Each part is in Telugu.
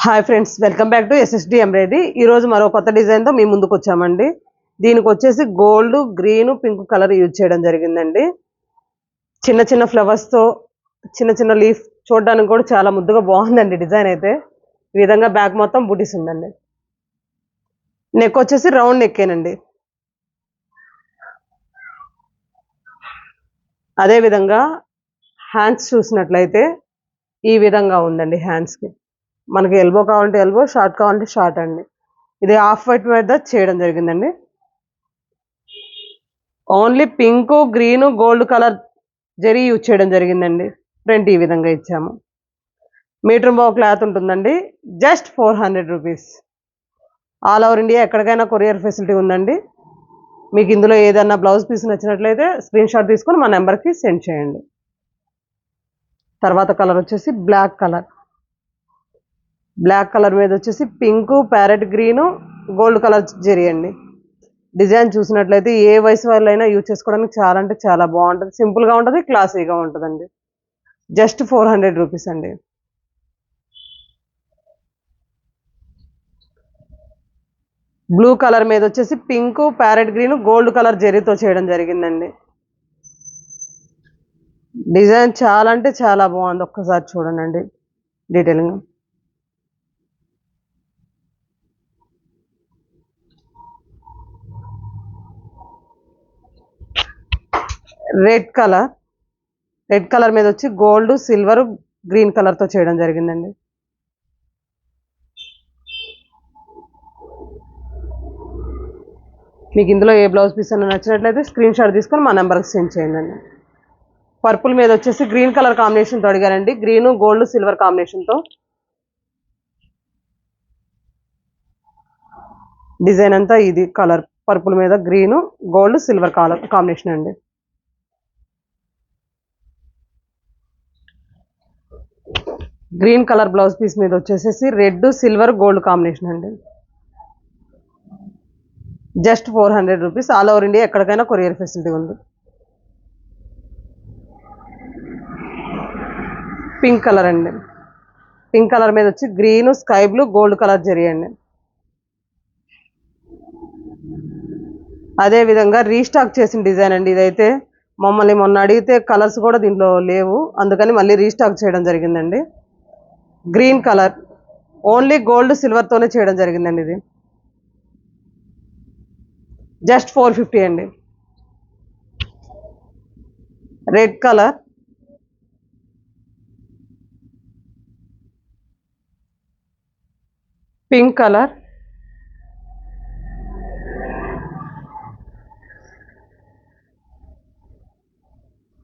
Hi friends, welcome back to SSD embroidery. ఈరోజు మరో కొత్త డిజైన్తో మీ ముందుకు వచ్చామండి. దీనికి వచ్చేసి gold, green, pink colour use చేయడం జరిగిందండి. చిన్న చిన్న ఫ్లవర్స్తో చిన్న చిన్న లీఫ్ చూడడానికి కూడా చాలా ముద్దుగా బాగుందండి డిజైన్ అయితే. ఈ విధంగా బ్యాక్ మొత్తం బూటీస్ ఉందండి. నెక్ వచ్చేసి రౌండ్ నెక్కేనండి. అదేవిధంగా హ్యాండ్స్ చూసినట్లయితే ఈ విధంగా ఉందండి. హ్యాండ్స్కి మనకి ఎల్బో కావాలంటే ఎల్బో, షార్ట్ కావాలంటే షార్ట్ అండి. ఇది ఆఫ్ వైట్ మీద చేయడం జరిగిందండి. Only pink, green, gold colour zari use చేయడం జరిగిందండి. ఫ్రంట్ ఈ విధంగా ఇచ్చాము. మీటర్ బావ్ క్లాత్ ఉంటుందండి. Just 400 rupees. All over India ఎక్కడికైనా కొరియర్ ఫెసిలిటీ ఉందండి. మీకు ఇందులో ఏదైనా బ్లౌజ్ పీస్ నచ్చినట్లయితే స్క్రీన్ షాట్ తీసుకొని మా నెంబర్కి సెండ్ చేయండి. తర్వాత కలర్ వచ్చేసి బ్లాక్ కలర్. బ్లాక్ కలర్ మీద వచ్చేసి pink, parrot green, gold colour zari అండి. డిజైన్ చూసినట్లయితే ఏ వయసు వాళ్ళైనా యూజ్ చేసుకోవడానికి చాలా అంటే చాలా బాగుంటుంది. సింపుల్గా ఉంటుంది, క్లాసీగా ఉంటుందండి. జస్ట్ 400 రూపీస్ అండి. బ్లూ కలర్ మీద వచ్చేసి pink, parrot green, gold colour జరీతో చేయడం జరిగిందండి. డిజైన్ చాలా అంటే చాలా బాగుంది. ఒక్కసారి చూడండి డీటెయిల్గా. రెడ్ కలర్ మీద వచ్చి గోల్డ్, సిల్వర్, గ్రీన్ కలర్తో చేయడం జరిగిందండి. మీకు ఇందులో ఏ బ్లౌజ్ పీస్ అన్న నచ్చినట్లయితే స్క్రీన్ షాట్ తీసుకొని మా నెంబర్కి సెండ్ చేయండి. పర్పుల్ మీద వచ్చేసి గ్రీన్ కలర్ కాంబినేషన్తో అడిగారండి. గ్రీను, గోల్డ్, సిల్వర్ కాంబినేషన్తో డిజైన్ అంతా ఇది కలర్. పర్పుల్ మీద green, gold, silver colour combination అండి. గ్రీన్ కలర్ బ్లౌజ్ పీస్ మీద వచ్చేసేసి రెడ్, సిల్వర్, గోల్డ్ కాంబినేషన్ అండి. Just 400 rupees. All over India ఎక్కడికైనా కొరియర్ ఫెసిలిటీ ఉంది. పింక్ కలర్ అండి. పింక్ కలర్ మీద వచ్చి green, sky blue, gold colour zari అండి. అదేవిధంగా రీస్టాక్ చేసిన డిజైన్ అండి ఇదైతే. మమ్మల్ని మొన్న అడిగితే కలర్స్ కూడా దీంట్లో లేవు, అందుకని మళ్ళీ రీస్టాక్ చేయడం జరిగిందండి. గ్రీన్ కలర్ ఓన్లీ గోల్డ్, సిల్వర్తోనే చేయడం జరిగిందండి. ఇది జస్ట్ 450 అండి. Red colour, pink colour,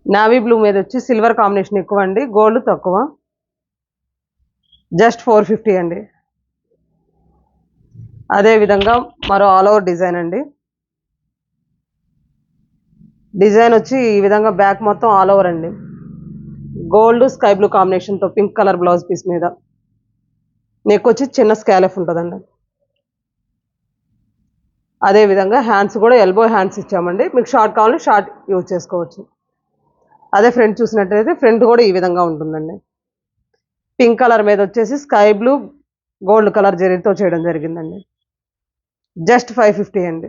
navy blue మీద వచ్చి సిల్వర్ కాంబినేషన్ ఎక్కువ అండి, గోల్డ్ తక్కువ. జస్ట్ 450 అండి. అదేవిధంగా మరో ఆల్ ఓవర్ డిజైన్ అండి. డిజైన్ వచ్చి ఈ విధంగా బ్యాక్ మొత్తం ఆల్ ఓవర్ అండి. గోల్డ్, స్కై బ్లూ కాంబినేషన్తో పింక్ కలర్ బ్లౌజ్ పీస్ మీద. నెక్ వచ్చి చిన్న స్కాలఫ్ ఉంటుందండి. అదేవిధంగా హ్యాండ్స్ కూడా ఎల్బో హ్యాండ్స్ ఇచ్చామండి. మీకు షార్ట్ కావాలంటే షార్ట్ యూజ్ చేసుకోవచ్చు. అదే ఫ్రంట్ చూసినట్టయితే ఫ్రంట్ కూడా ఈ విధంగా ఉంటుందండి. పింక్ కలర్ మీద వచ్చేసి స్కై బ్లూ, గోల్డ్ కలర్ జరీతో చేయడం జరిగిందండి. జస్ట్ 550 అండి.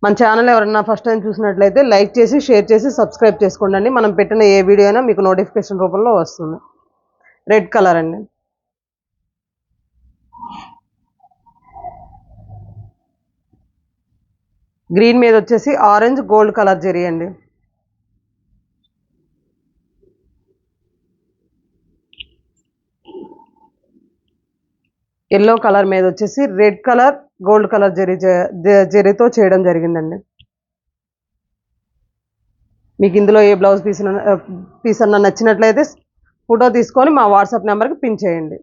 మన ఛానల్ ఎవరన్నా ఫస్ట్ టైం చూసినట్లయితే లైక్ చేసి, షేర్ చేసి, సబ్స్క్రైబ్ చేసుకోండి. మనం పెట్టిన ఏ వీడియో అయినా మీకు నోటిఫికేషన్ రూపంలో వస్తుంది. రెడ్ కలర్ అండి. గ్రీన్ మీద వచ్చేసి ఆరెంజ్, గోల్డ్ కలర్ జరీ అండి. ఎల్లో కలర్ మీద వచ్చేసి రెడ్ కలర్, గోల్డ్ కలర్ జరీతో చేయడం జరిగిందండి. మీకు ఇందులో ఏ బ్లౌజ్ పీస్ అన్న నచ్చినట్లయితే ఫోటో తీసుకొని మా వాట్సాప్ నెంబర్కి పిన్ చేయండి.